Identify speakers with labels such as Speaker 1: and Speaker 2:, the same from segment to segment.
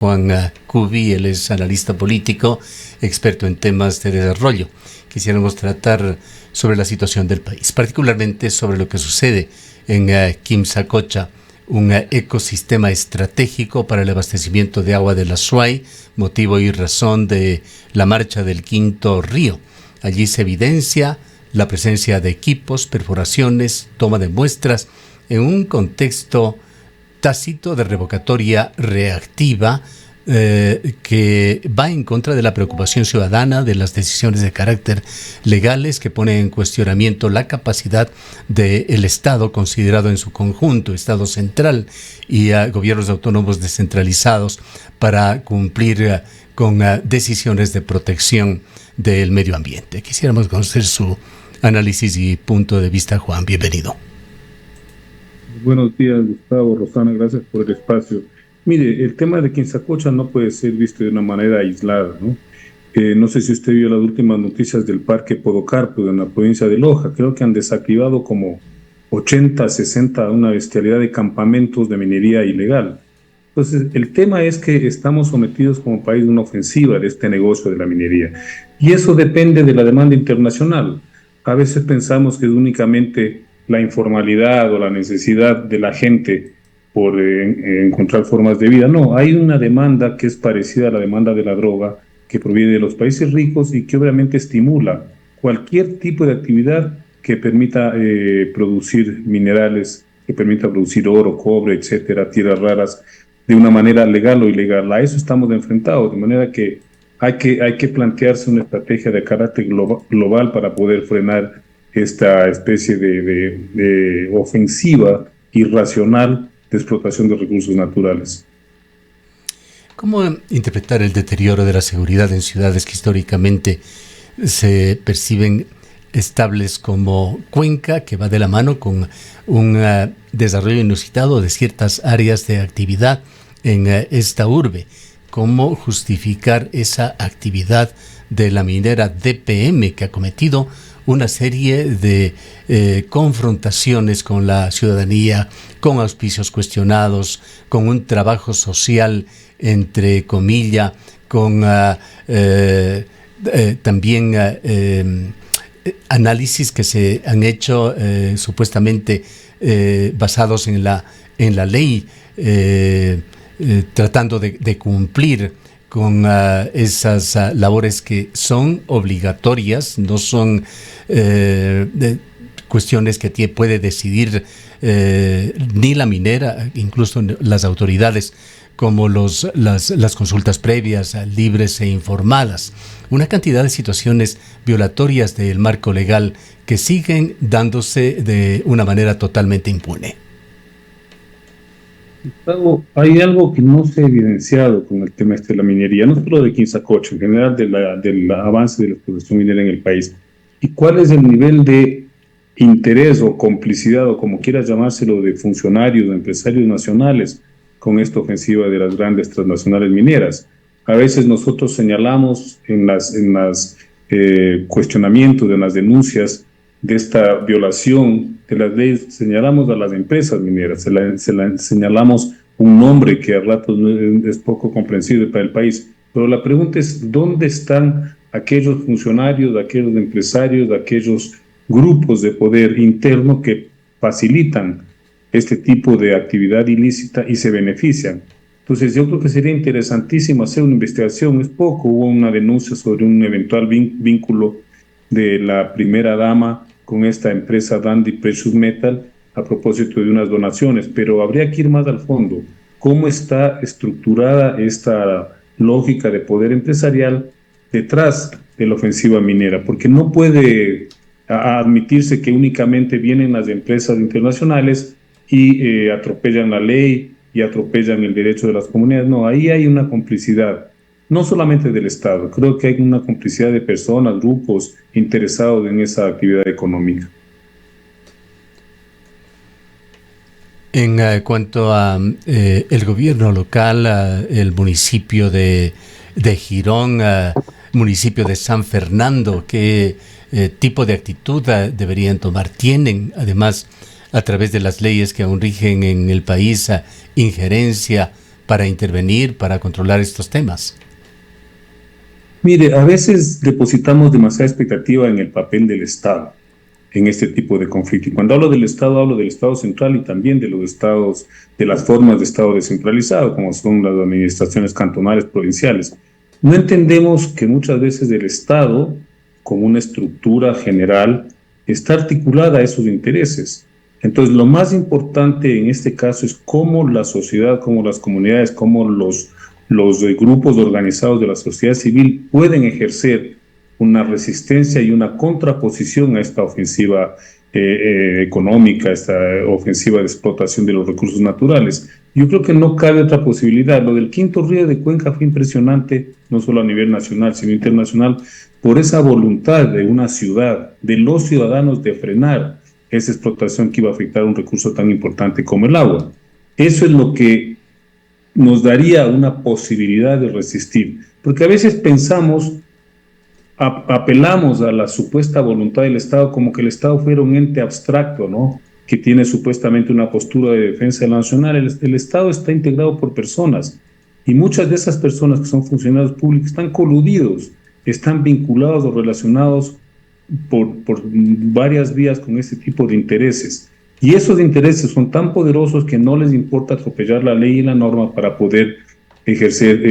Speaker 1: Juan Cubi, él es analista político, experto en temas de desarrollo. Quisiéramos tratar sobre la situación del país, particularmente sobre lo que sucede en Quimsacocha, un ecosistema estratégico para el abastecimiento de agua del Azuay, motivo y razón de la marcha del Quinto Río. Allí se evidencia la presencia de equipos, perforaciones, toma de muestras, en un contexto tácito de revocatoria reactiva que va en contra de la preocupación ciudadana, de las decisiones de carácter legales que ponen en cuestionamiento la capacidad del Estado considerado en su conjunto, Estado central y gobiernos autónomos descentralizados, para cumplir con decisiones de protección del medio ambiente. Quisiéramos conocer su análisis y punto de vista, Juan. Bienvenido.
Speaker 2: Buenos días, Gustavo, Rosana, gracias por el espacio. Mire, el tema de Quimsacocha no puede ser visto de una manera aislada, ¿no? No sé si usted vio las últimas noticias del Parque Podocarpo en la provincia de Loja. Creo que han desactivado como 80, 60, una bestialidad de campamentos de minería ilegal. Entonces, el tema es que estamos sometidos como país a una ofensiva de este negocio de la minería. Y eso depende de la demanda internacional. A veces pensamos que es únicamente la informalidad o la necesidad de la gente por encontrar formas de vida. No, hay una demanda que es parecida a la demanda de la droga, que proviene de los países ricos y que obviamente estimula cualquier tipo de actividad que permita producir minerales, que permita producir oro, cobre, etcétera, tierras raras, de una manera legal o ilegal. A eso estamos enfrentados, de manera que hay que plantearse una estrategia de carácter global para poder frenar esta especie de ofensiva irracional de explotación de recursos naturales.
Speaker 1: ¿Cómo interpretar el deterioro de la seguridad en ciudades que históricamente se perciben estables como Cuenca, que va de la mano con un desarrollo inusitado de ciertas áreas de actividad en esta urbe? ¿Cómo justificar esa actividad de la minera DPM, que ha cometido una serie de confrontaciones con la ciudadanía, con auspicios cuestionados, con un trabajo social, entre comillas, con también análisis que se han hecho supuestamente basados en la ley, tratando de cumplir con esas labores que son obligatorias, no son cuestiones que puede decidir ni la minera, incluso las autoridades, como las consultas previas, libres e informadas. Una cantidad de situaciones violatorias del marco legal que siguen dándose de una manera totalmente impune.
Speaker 2: Gustavo, hay algo que no se ha evidenciado con el tema de la minería, no solo de Quimsacocha, en general del avance de la explotación minera en el país. ¿Y cuál es el nivel de interés o complicidad, o como quieras llamárselo, de funcionarios, de empresarios nacionales con esta ofensiva de las grandes transnacionales mineras? A veces nosotros señalamos en las cuestionamientos, de las denuncias de esta violación de las leyes, señalamos a las empresas mineras, señalamos un nombre que a ratos es poco comprensible para el país, pero la pregunta es: ¿dónde están aquellos funcionarios, aquellos empresarios, aquellos grupos de poder interno que facilitan este tipo de actividad ilícita y se benefician? Entonces yo creo que sería interesantísimo hacer una investigación. Es poco, hubo una denuncia sobre un eventual vínculo de la primera dama con esta empresa Dandy Precious Metal a propósito de unas donaciones, pero habría que ir más al fondo. ¿Cómo está estructurada esta lógica de poder empresarial detrás de la ofensiva minera? Porque no puede admitirse que únicamente vienen las empresas internacionales y atropellan la ley y atropellan el derecho de las comunidades. No, ahí hay una complicidad, no solamente del Estado, creo que hay una complicidad de personas, grupos interesados en esa actividad económica.
Speaker 1: En cuanto a el gobierno local, el municipio de Girón, municipio de San Fernando, ¿qué tipo de actitud deberían tomar? Tienen, además, a través de las leyes que aún rigen en el país, injerencia para intervenir, para controlar estos temas?
Speaker 2: Mire, a veces depositamos demasiada expectativa en el papel del Estado en este tipo de conflicto. Y cuando hablo del Estado central y también de los estados, de las formas de Estado descentralizado, como son las administraciones cantonales, provinciales. No entendemos que muchas veces el Estado, como una estructura general, está articulada a esos intereses. Entonces, lo más importante en este caso es cómo la sociedad, cómo las comunidades, cómo los grupos organizados de la sociedad civil pueden ejercer una resistencia y una contraposición a esta ofensiva económica, esta ofensiva de explotación de los recursos naturales. Yo creo que no cabe otra posibilidad. Lo del Quinto Río de Cuenca fue impresionante, no solo a nivel nacional, sino internacional, por esa voluntad de una ciudad, de los ciudadanos, de frenar esa explotación que iba a afectar un recurso tan importante como el agua. Eso es lo que nos daría una posibilidad de resistir, porque a veces pensamos, apelamos a la supuesta voluntad del Estado como que el Estado fuera un ente abstracto, ¿no?, que tiene supuestamente una postura de defensa nacional. El Estado está integrado por personas, y muchas de esas personas que son funcionarios públicos están coludidos, están vinculados o relacionados por varias vías con este tipo de intereses. Y esos intereses son tan poderosos que no les importa atropellar la ley y la norma para poder ejercer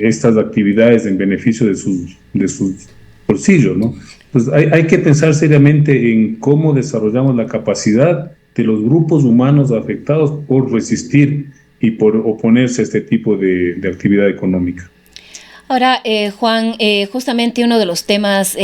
Speaker 2: estas actividades en beneficio de sus bolsillos, ¿no? Pues hay que pensar seriamente en cómo desarrollamos la capacidad de los grupos humanos afectados por resistir y por oponerse a este tipo de actividad económica.
Speaker 3: Ahora, Juan, justamente uno de los temas,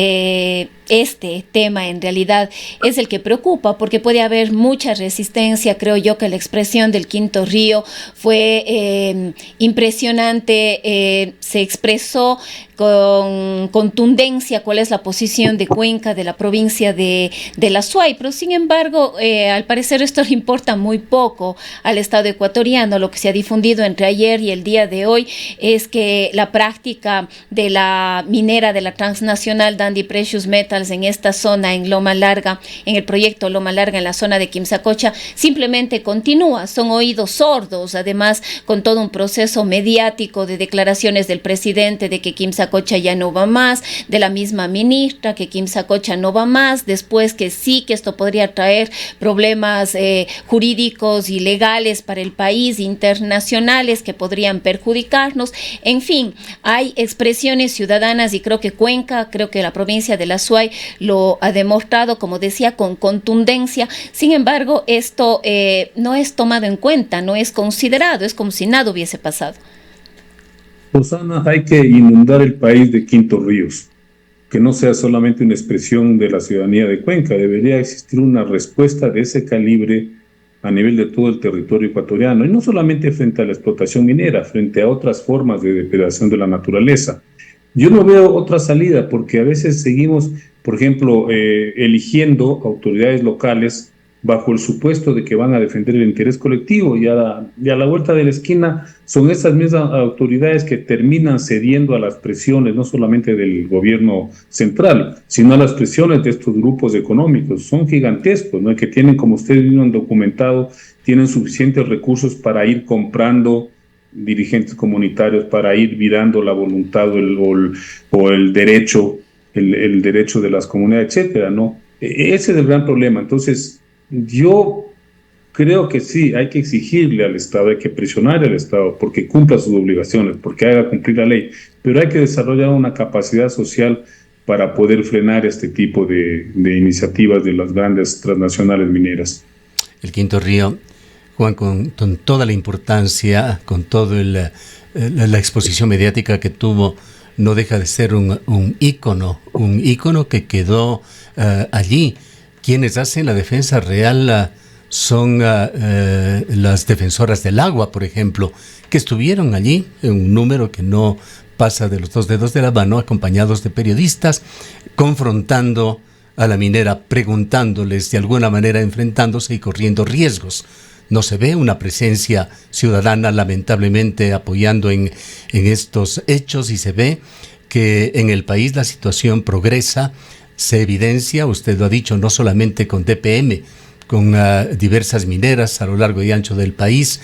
Speaker 3: este tema en realidad es el que preocupa, porque puede haber mucha resistencia. Creo yo que la expresión del Quinto Río fue impresionante, se expresó con contundencia cuál es la posición de Cuenca, de la provincia de la Azuay, pero sin embargo, al parecer esto le importa muy poco al Estado ecuatoriano. Lo que se ha difundido entre ayer y el día de hoy es que la práctica de la minera de la transnacional Dundee Precious Metals en esta zona, en Loma Larga, en el proyecto Loma Larga, en la zona de Quimsacocha, simplemente continúa. Son oídos sordos, además, con todo un proceso mediático de declaraciones del presidente de que Quimsacocha ya no va más, de la misma ministra que Quimsacocha no va más, después que sí, que esto podría traer problemas jurídicos y legales para el país, internacionales, que podrían perjudicarnos. En fin, hay expresiones ciudadanas, y creo que Cuenca, creo que la provincia de la Azuay lo ha demostrado, como decía, con contundencia. Sin embargo, esto no es tomado en cuenta, no es considerado, es como si nada hubiese pasado.
Speaker 2: Rosana, hay que inundar el país de quintos ríos, que no sea solamente una expresión de la ciudadanía de Cuenca. Debería existir una respuesta de ese calibre a nivel de todo el territorio ecuatoriano, y no solamente frente a la explotación minera, frente a otras formas de depredación de la naturaleza. Yo no veo otra salida, porque a veces seguimos, por ejemplo, eligiendo autoridades locales bajo el supuesto de que van a defender el interés colectivo, y a la vuelta de la esquina son esas mismas autoridades que terminan cediendo a las presiones, no solamente del gobierno central, sino a las presiones de estos grupos económicos. Son gigantescos, ¿no?, que tienen, como ustedes mismos han documentado, tienen suficientes recursos para ir comprando dirigentes comunitarios, para ir virando la voluntad o el derecho de las comunidades, etcétera, ¿no? Ese es el gran problema. Entonces, yo creo que sí, hay que exigirle al Estado, hay que presionar al Estado porque cumpla sus obligaciones, porque haga cumplir la ley, pero hay que desarrollar una capacidad social para poder frenar este tipo de iniciativas de las grandes transnacionales mineras.
Speaker 1: El Quinto Río, Juan, con toda la importancia, con toda la exposición mediática que tuvo, no deja de ser un ícono que quedó allí. Quienes hacen la defensa real son las defensoras del agua, por ejemplo, que estuvieron allí, en un número que no pasa de los 2 dedos de la mano, acompañados de periodistas, confrontando a la minera, preguntándoles, de alguna manera enfrentándose y corriendo riesgos. No se ve una presencia ciudadana, lamentablemente, apoyando en estos hechos, y se ve que en el país la situación progresa, se evidencia, usted lo ha dicho, no solamente con DPM, con diversas mineras a lo largo y ancho del país,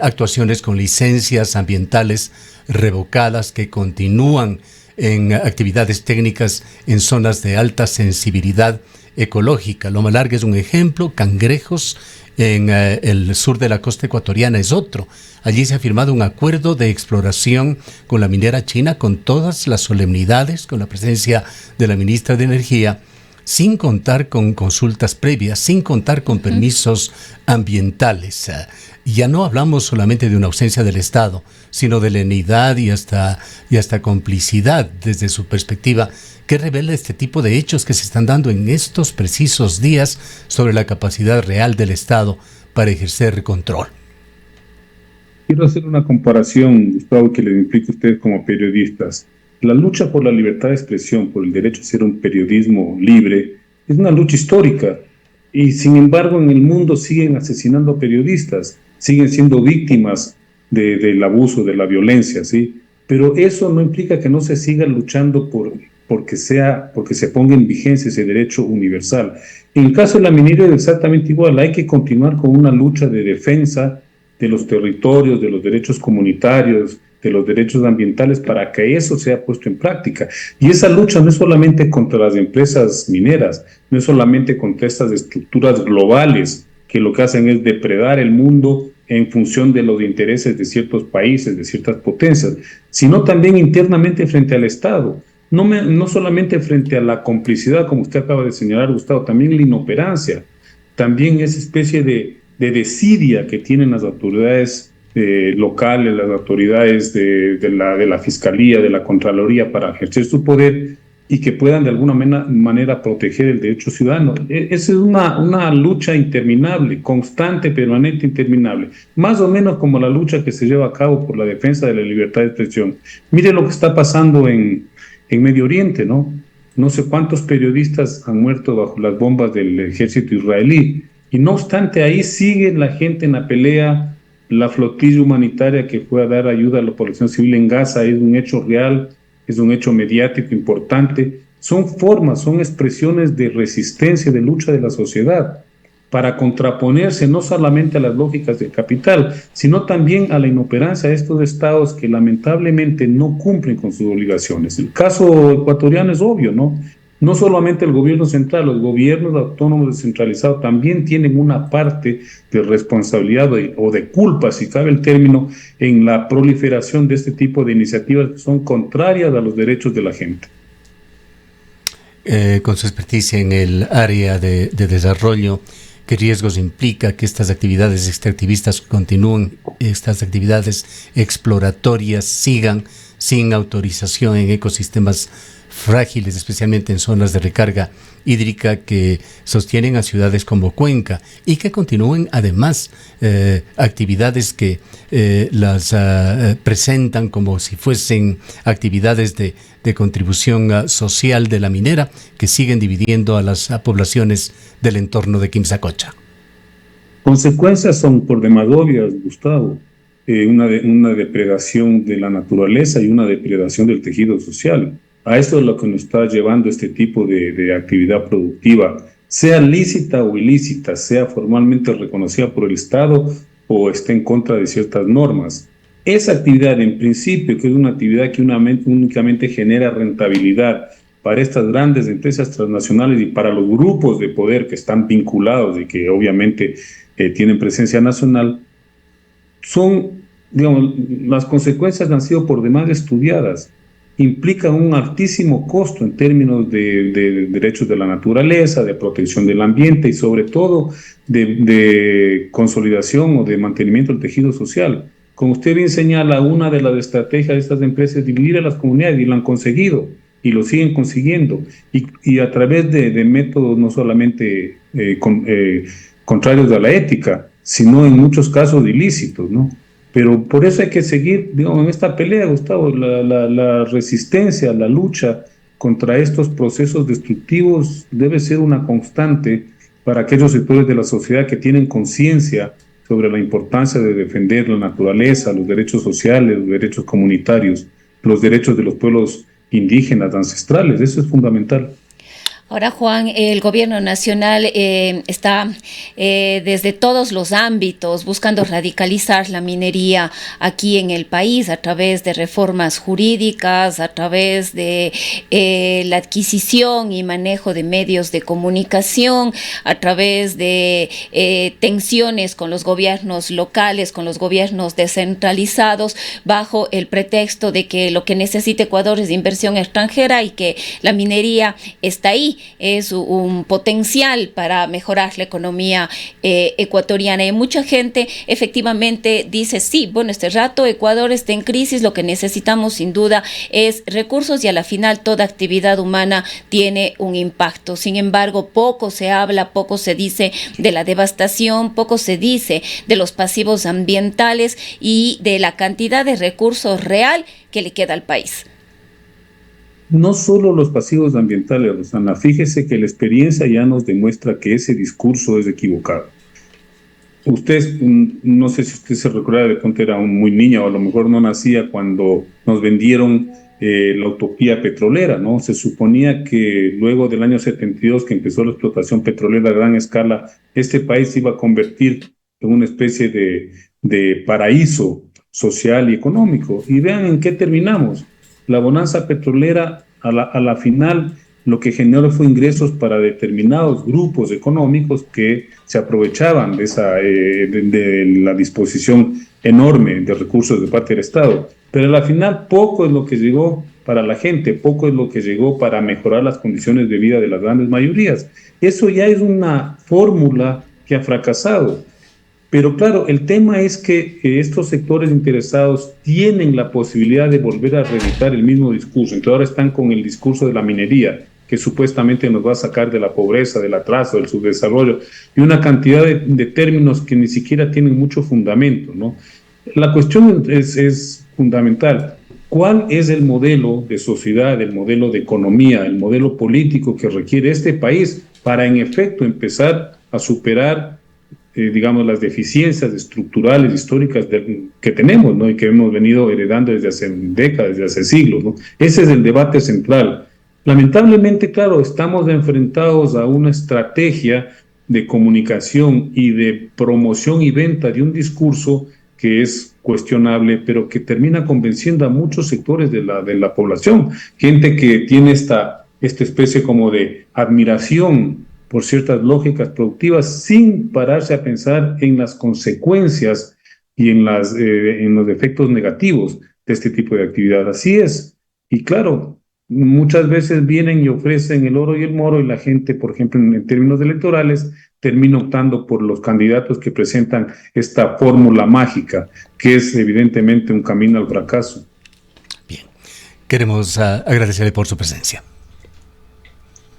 Speaker 1: actuaciones con licencias ambientales revocadas que continúan en actividades técnicas en zonas de alta sensibilidad ecológica. Loma Larga es un ejemplo, Cangrejos en el sur de la costa ecuatoriana es otro. Allí se ha firmado un acuerdo de exploración con la minera china con todas las solemnidades, con la presencia de la ministra de Energía, sin contar con consultas previas, sin contar con permisos ambientales. Ya no hablamos solamente de una ausencia del Estado, sino de lenidad y hasta complicidad desde su perspectiva, que revela este tipo de hechos que se están dando en estos precisos días sobre la capacidad real del Estado para ejercer control.
Speaker 2: Quiero hacer una comparación, Gustavo, que le implica a ustedes como periodistas. La lucha por la libertad de expresión, por el derecho a hacer un periodismo libre, es una lucha histórica. Y sin embargo, en el mundo siguen asesinando a periodistas, siguen siendo víctimas del abuso, de la violencia, ¿sí? Pero eso no implica que no se siga luchando porque se ponga en vigencia ese derecho universal. En el caso de la minería es exactamente igual. Hay que continuar con una lucha de defensa de los territorios, de los derechos comunitarios, de los derechos ambientales, para que eso sea puesto en práctica. Y esa lucha no es solamente contra las empresas mineras, no es solamente contra estas estructuras globales que lo que hacen es depredar el mundo en función de los intereses de ciertos países, de ciertas potencias, sino también internamente frente al Estado. No solamente frente a la complicidad, como usted acaba de señalar, Gustavo, también la inoperancia, también esa especie de desidia que tienen las autoridades locales, las autoridades de la Fiscalía, de la Contraloría, para ejercer su poder y que puedan de alguna manera proteger el derecho ciudadano. Esa es una lucha interminable, constante, permanente, interminable, más o menos como la lucha que se lleva a cabo por la defensa de la libertad de expresión. Mire lo que está pasando en Medio Oriente, ¿no? No sé cuántos periodistas han muerto bajo las bombas del ejército israelí, y no obstante ahí sigue la gente en la pelea. La flotilla humanitaria que fue a dar ayuda a la población civil en Gaza es un hecho real, es un hecho mediático importante. Son formas, son expresiones de resistencia, de lucha de la sociedad, para contraponerse no solamente a las lógicas del capital, sino también a la inoperancia de estos estados que lamentablemente no cumplen con sus obligaciones. El caso ecuatoriano es obvio, ¿no? No solamente el gobierno central, los gobiernos autónomos descentralizados también tienen una parte de responsabilidad o de culpa, si cabe el término, en la proliferación de este tipo de iniciativas que son contrarias a los derechos de la gente.
Speaker 1: Con su experticia en el área de desarrollo, ¿qué riesgos implica que estas actividades extractivistas continúen, estas actividades exploratorias sigan sin autorización en ecosistemas frágiles, especialmente en zonas de recarga hídrica que sostienen a ciudades como Cuenca, y que continúen además actividades que las presentan como si fuesen actividades de contribución social de la minera, que siguen dividiendo a las poblaciones del entorno de Quimsacocha?
Speaker 2: Consecuencias son por demás obvias, Gustavo. Una depredación de la naturaleza y una depredación del tejido social. A esto es lo que nos está llevando este tipo de actividad productiva, sea lícita o ilícita, sea formalmente reconocida por el Estado o esté en contra de ciertas normas. Esa actividad, en principio, que es una actividad que únicamente genera rentabilidad para estas grandes empresas transnacionales y para los grupos de poder que están vinculados y que obviamente tienen presencia nacional, las consecuencias han sido por demás estudiadas. Implica un altísimo costo en términos de derechos de la naturaleza, de protección del ambiente y sobre todo de consolidación o de mantenimiento del tejido social. Como usted bien señala, una de las estrategias de estas empresas es dividir a las comunidades, y lo han conseguido y lo siguen consiguiendo, y a través de métodos no solamente contrarios a la ética, sino en muchos casos ilícitos, ¿no? Pero por eso hay que seguir, en esta pelea, Gustavo, la resistencia, la lucha contra estos procesos destructivos debe ser una constante para aquellos sectores de la sociedad que tienen conciencia sobre la importancia de defender la naturaleza, los derechos sociales, los derechos comunitarios, los derechos de los pueblos indígenas, ancestrales. Eso es fundamental.
Speaker 3: Ahora, Juan, el gobierno nacional está desde todos los ámbitos buscando radicalizar la minería aquí en el país a través de reformas jurídicas, a través de la adquisición y manejo de medios de comunicación, a través de tensiones con los gobiernos locales, con los gobiernos descentralizados, bajo el pretexto de que lo que necesita Ecuador es inversión extranjera y que la minería está ahí. Es un potencial para mejorar la economía ecuatoriana. Y mucha gente efectivamente dice, sí, bueno, este rato Ecuador está en crisis, lo que necesitamos sin duda es recursos y a la final toda actividad humana tiene un impacto. Sin embargo, poco se habla, poco se dice de la devastación, poco se dice de los pasivos ambientales y de la cantidad de recursos real que le queda al país.
Speaker 2: No solo los pasivos ambientales, Rosana, fíjese que la experiencia ya nos demuestra que ese discurso es equivocado. Usted, no sé si usted se recuerda, de pronto era muy niña o a lo mejor no nacía cuando nos vendieron la utopía petrolera, ¿no? Se suponía que luego del año 72, que empezó la explotación petrolera a gran escala, este país se iba a convertir en una especie de paraíso social y económico. Y vean en qué terminamos. La bonanza petrolera a la final lo que generó fue ingresos para determinados grupos económicos que se aprovechaban de la disposición enorme de recursos de parte del Estado. Pero a la final poco es lo que llegó para la gente, poco es lo que llegó para mejorar las condiciones de vida de las grandes mayorías. Eso ya es una fórmula que ha fracasado. Pero claro, el tema es que estos sectores interesados tienen la posibilidad de volver a reeditar el mismo discurso. Entonces ahora están con el discurso de la minería, que supuestamente nos va a sacar de la pobreza, del atraso, del subdesarrollo, y una cantidad de términos que ni siquiera tienen mucho fundamento, ¿no? La cuestión es fundamental. ¿Cuál es el modelo de sociedad, el modelo de economía, el modelo político que requiere este país para en efecto empezar a superar digamos, las deficiencias estructurales, históricas que tenemos, ¿no? Y que hemos venido heredando desde hace décadas, desde hace siglos, ¿no? Ese es el debate central. Lamentablemente, claro, estamos enfrentados a una estrategia de comunicación y de promoción y venta de un discurso que es cuestionable, pero que termina convenciendo a muchos sectores de la población. Gente que tiene esta especie como de admiración por ciertas lógicas productivas, sin pararse a pensar en las consecuencias y en los efectos negativos de este tipo de actividad. Así es. Y claro, muchas veces vienen y ofrecen el oro y el moro y la gente, por ejemplo, en términos electorales, termina optando por los candidatos que presentan esta fórmula mágica, que es evidentemente un camino al fracaso.
Speaker 1: Bien. Queremos agradecerle por su presencia.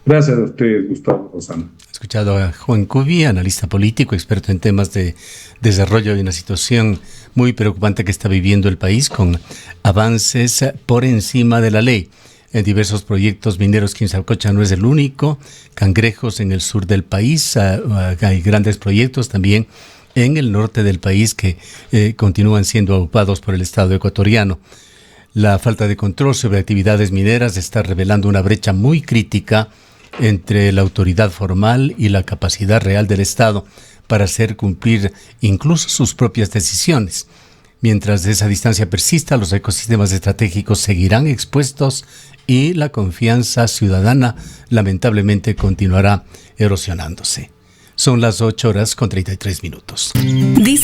Speaker 2: Gracias a ustedes, Gustavo, Rosana.
Speaker 1: He escuchado a Juan Cubi, analista político, experto en temas de desarrollo y una situación muy preocupante que está viviendo el país con avances por encima de la ley. En diversos proyectos mineros, Quimsacocha no es el único. Cangrejos en el sur del país, hay grandes proyectos también en el norte del país que continúan siendo ocupados por el Estado ecuatoriano. La falta de control sobre actividades mineras está revelando una brecha muy crítica entre la autoridad formal y la capacidad real del Estado para hacer cumplir incluso sus propias decisiones. Mientras esa distancia persista, los ecosistemas estratégicos seguirán expuestos y la confianza ciudadana lamentablemente continuará erosionándose. Son las 8:33. Dice